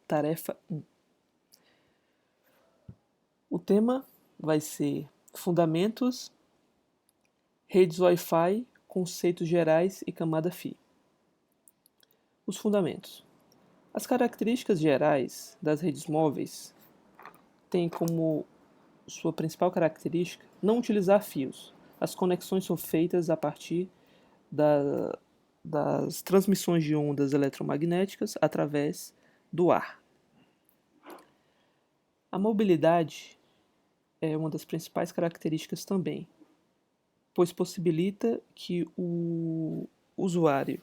tarefa 1. O tema vai ser Fundamentos, redes Wi-Fi, conceitos gerais e camada FI. Os fundamentos. As características gerais das redes móveis têm como sua principal característica não utilizar fios. As conexões são feitas a partir das transmissões de ondas eletromagnéticas através do ar. A mobilidade é uma das principais características também, pois possibilita que o usuário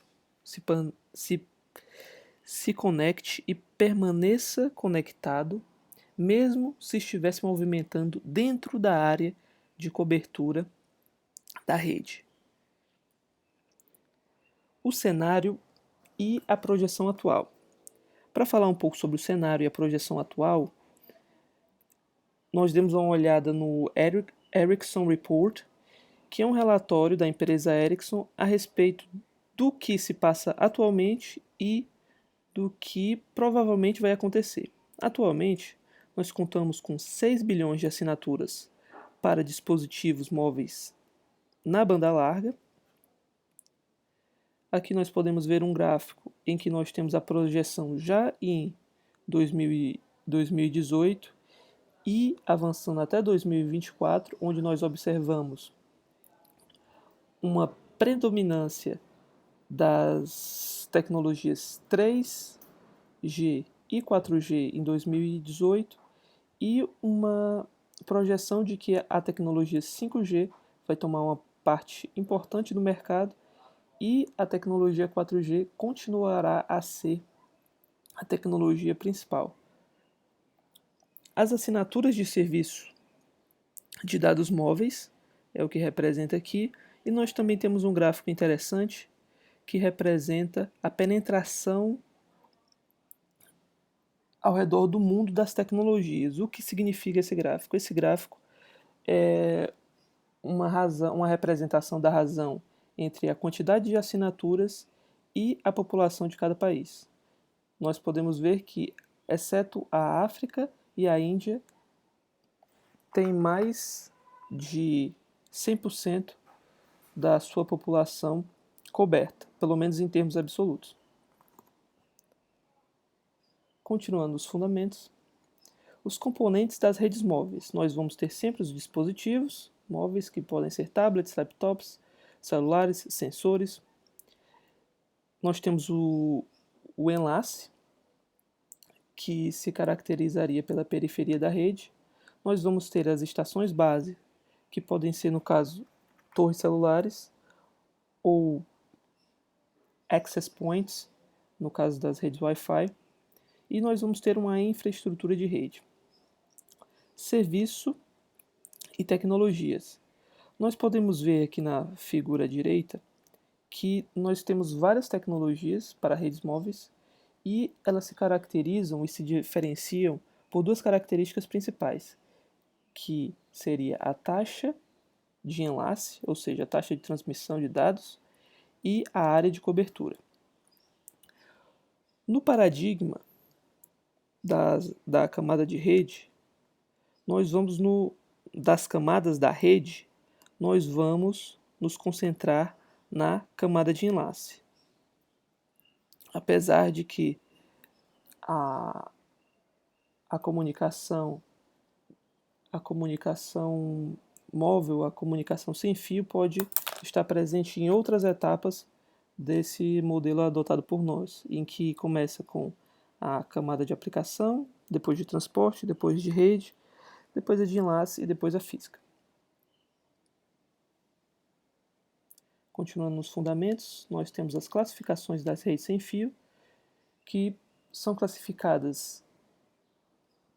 se conecte e permaneça conectado, mesmo se estiver se movimentando dentro da área de cobertura da rede. O cenário e a projeção atual. Para falar um pouco sobre o cenário e a projeção atual, nós demos uma olhada no Ericsson Report, que é um relatório da empresa Ericsson a respeito do que se passa atualmente e do que provavelmente vai acontecer. Atualmente, nós contamos com 6 bilhões de assinaturas para dispositivos móveis na banda larga. Aqui nós podemos ver um gráfico em que nós temos a projeção já em 2018 e avançando até 2024, onde nós observamos uma predominância das tecnologias 3G e 4G em 2018 e uma projeção de que a tecnologia 5G vai tomar uma parte importante do mercado e a tecnologia 4G continuará a ser a tecnologia principal. As assinaturas de serviço de dados móveis é o que representa aqui, e nós também temos um gráfico interessante que representa a penetração ao redor do mundo das tecnologias. O que significa esse gráfico? Esse gráfico é uma representação da razão entre a quantidade de assinaturas e a população de cada país. Nós podemos ver que, exceto a África e a Índia, tem mais de 100% da sua população coberta, pelo menos em termos absolutos. Continuando os fundamentos. Os componentes das redes móveis. Nós vamos ter sempre os dispositivos móveis, que podem ser tablets, laptops, celulares, sensores. Nós temos o enlace, que se caracterizaria pela periferia da rede. Nós vamos ter as estações base, que podem ser, no caso, torres celulares, ou access points, no caso das redes Wi-Fi. E nós vamos ter uma infraestrutura de rede. Serviço e tecnologias. Nós podemos ver aqui na figura direita que nós temos várias tecnologias para redes móveis e elas se caracterizam e se diferenciam por duas características principais, que seria a taxa de enlace, ou seja, a taxa de transmissão de dados, e a área de cobertura. No paradigma da camada de rede, das camadas da rede, nós vamos nos concentrar na camada de enlace. Apesar de que a comunicação móvel, a comunicação sem fio pode estar presente em outras etapas desse modelo adotado por nós, em que começa com a camada de aplicação, depois de transporte, depois de rede, depois a de enlace e depois a física. Continuando nos fundamentos, nós temos as classificações das redes sem fio, que são classificadas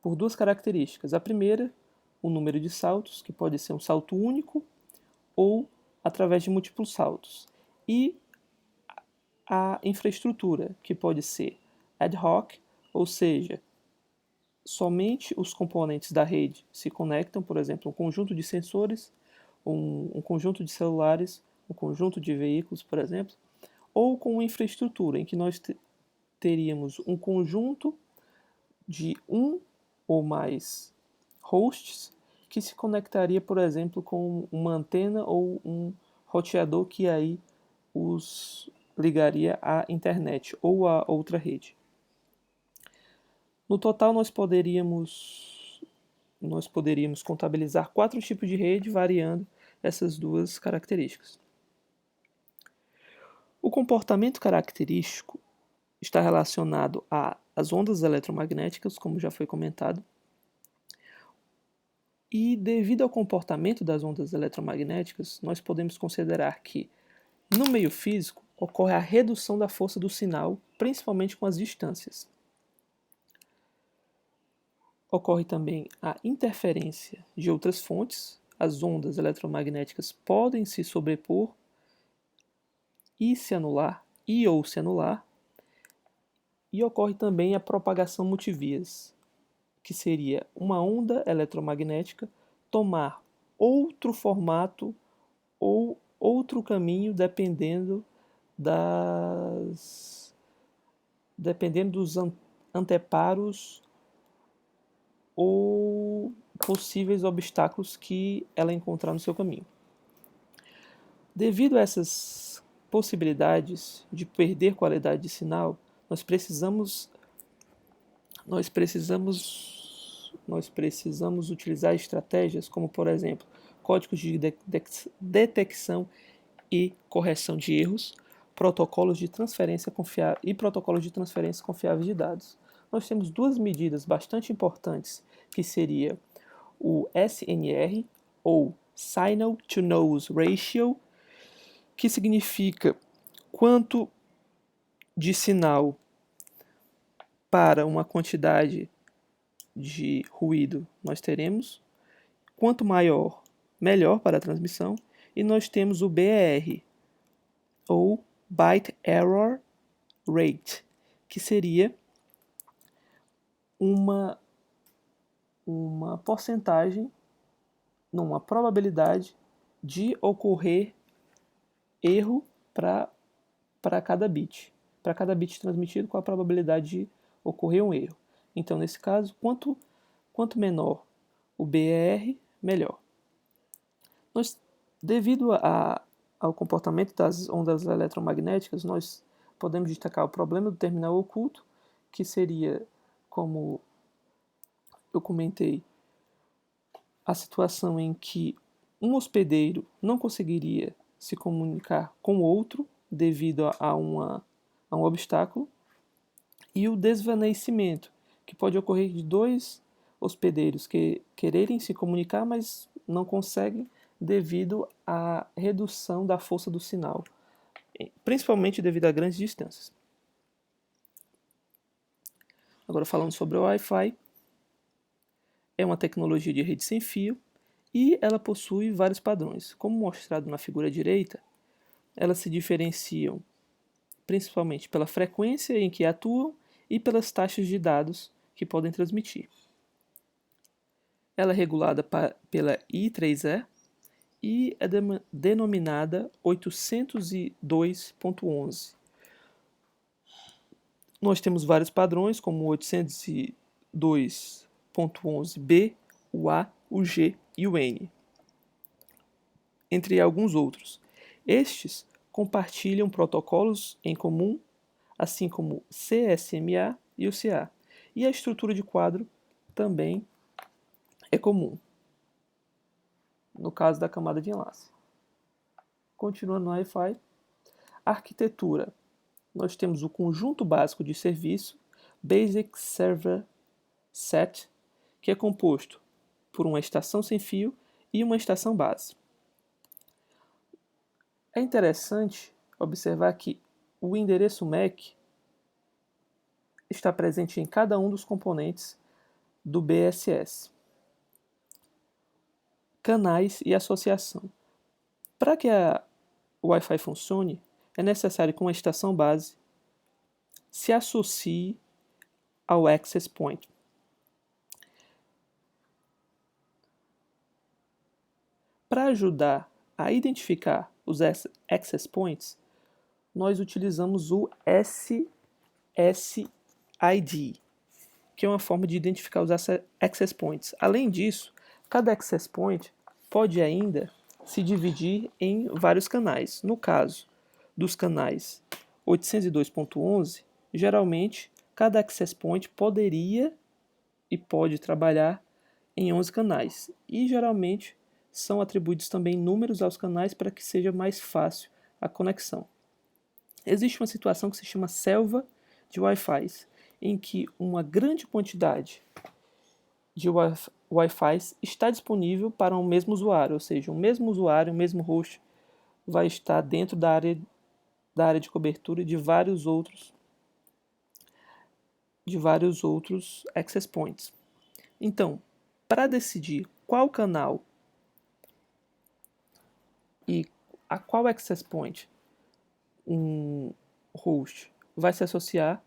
por duas características. A primeira, o número de saltos, que pode ser um salto único ou através de múltiplos saltos. E a infraestrutura, que pode ser ad hoc, ou seja, somente os componentes da rede se conectam, por exemplo, um conjunto de sensores, um conjunto de celulares, um conjunto de veículos, por exemplo, ou com uma infraestrutura em que nós teríamos um conjunto de um ou mais hosts que se conectaria, por exemplo, com uma antena ou um roteador que aí os ligaria à internet ou a outra rede. No total, nós poderíamos contabilizar 4 tipos de rede, variando essas duas características. O comportamento característico está relacionado às ondas eletromagnéticas, como já foi comentado, e devido ao comportamento das ondas eletromagnéticas, nós podemos considerar que, no meio físico, ocorre a redução da força do sinal, principalmente com as distâncias. Ocorre também a interferência de outras fontes, as ondas eletromagnéticas podem se sobrepor e se anular, e ocorre também a propagação multivias, que seria uma onda eletromagnética tomar outro formato ou outro caminho dependendo dos anteparos ou possíveis obstáculos que ela encontrar no seu caminho. Devido a essas possibilidades de perder qualidade de sinal, nós precisamos utilizar estratégias como, por exemplo, códigos de detecção e correção de erros, protocolos de transferência confiáveis de dados. Nós temos duas medidas bastante importantes, que seria o SNR, ou Signal to Noise Ratio, que significa quanto de sinal para uma quantidade de ruído nós teremos, quanto maior, melhor para a transmissão, e nós temos o BER, ou Byte Error Rate, que seria uma porcentagem, não, uma probabilidade de ocorrer erro para cada bit. Para cada bit transmitido, qual a probabilidade de ocorrer um erro. Então, nesse caso, quanto menor o BER, melhor. Devido ao comportamento das ondas eletromagnéticas, nós podemos destacar o problema do terminal oculto, que seria, como eu comentei, a situação em que um hospedeiro não conseguiria se comunicar com outro devido a um obstáculo, e o desvanecimento, que pode ocorrer de dois hospedeiros que quererem se comunicar, mas não conseguem devido à redução da força do sinal, principalmente devido a grandes distâncias. Agora, falando sobre o Wi-Fi, é uma tecnologia de rede sem fio e ela possui vários padrões. Como mostrado na figura direita, elas se diferenciam principalmente pela frequência em que atuam e pelas taxas de dados que podem transmitir. Ela é regulada pela I3E e é denominada 802.11. Nós temos vários padrões, como o 802.11b, o A, o G e o N, entre alguns outros. Estes compartilham protocolos em comum, assim como o CSMA e o CA, e a estrutura de quadro também é comum, no caso da camada de enlace. Continuando no Wi-Fi, arquitetura. Nós temos o conjunto básico de serviço, Basic Server Set, que é composto por uma estação sem fio e uma estação base. É interessante observar que o endereço MAC está presente em cada um dos componentes do BSS. Canais e associação. Para que o Wi-Fi funcione, é necessário que uma estação base se associe ao access point. Para ajudar a identificar os access points, nós utilizamos o SSID, que é uma forma de identificar os access points. Além disso, cada access point pode ainda se dividir em vários canais. No caso dos canais 802.11, geralmente cada access point poderia e pode trabalhar em 11 canais. E geralmente são atribuídos também números aos canais para que seja mais fácil a conexão. Existe uma situação que se chama selva de Wi-Fi, em que uma grande quantidade de Wi-Fi está disponível para um mesmo usuário, ou seja, o mesmo usuário, o mesmo host vai estar dentro da área de cobertura de vários outros access points. Então, para decidir qual canal e a qual access point um host vai se associar,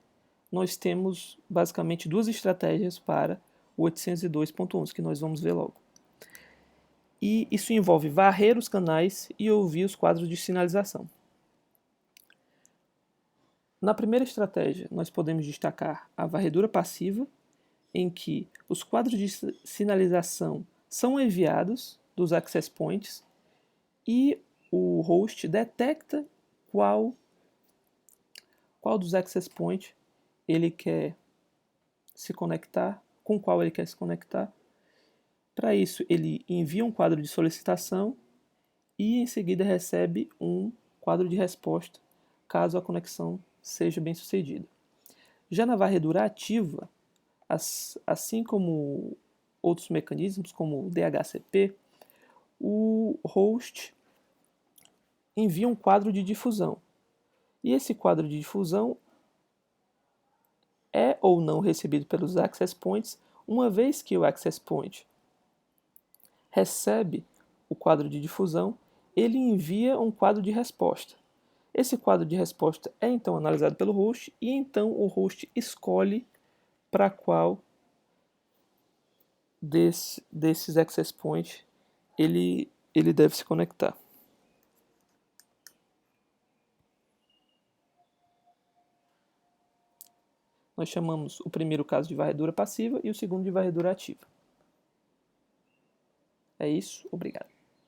nós temos basicamente duas estratégias para o 802.11, que nós vamos ver logo. E isso envolve varrer os canais e ouvir os quadros de sinalização. Na primeira estratégia, nós podemos destacar a varredura passiva, em que os quadros de sinalização são enviados dos access points e o host detecta qual dos access points ele quer se conectar, com qual ele quer se conectar. Para isso, ele envia um quadro de solicitação e em seguida recebe um quadro de resposta, caso a conexão seja bem sucedida. Já na varredura ativa, assim como outros mecanismos, como o DHCP, o host envia um quadro de difusão. E esse quadro de difusão é ou não recebido pelos access points, uma vez que o access point recebe o quadro de difusão, ele envia um quadro de resposta. Esse quadro de resposta é então analisado pelo host e então o host escolhe para qual desses access points ele deve se conectar. Nós chamamos o primeiro caso de varredura passiva e o segundo de varredura ativa. É isso, obrigado.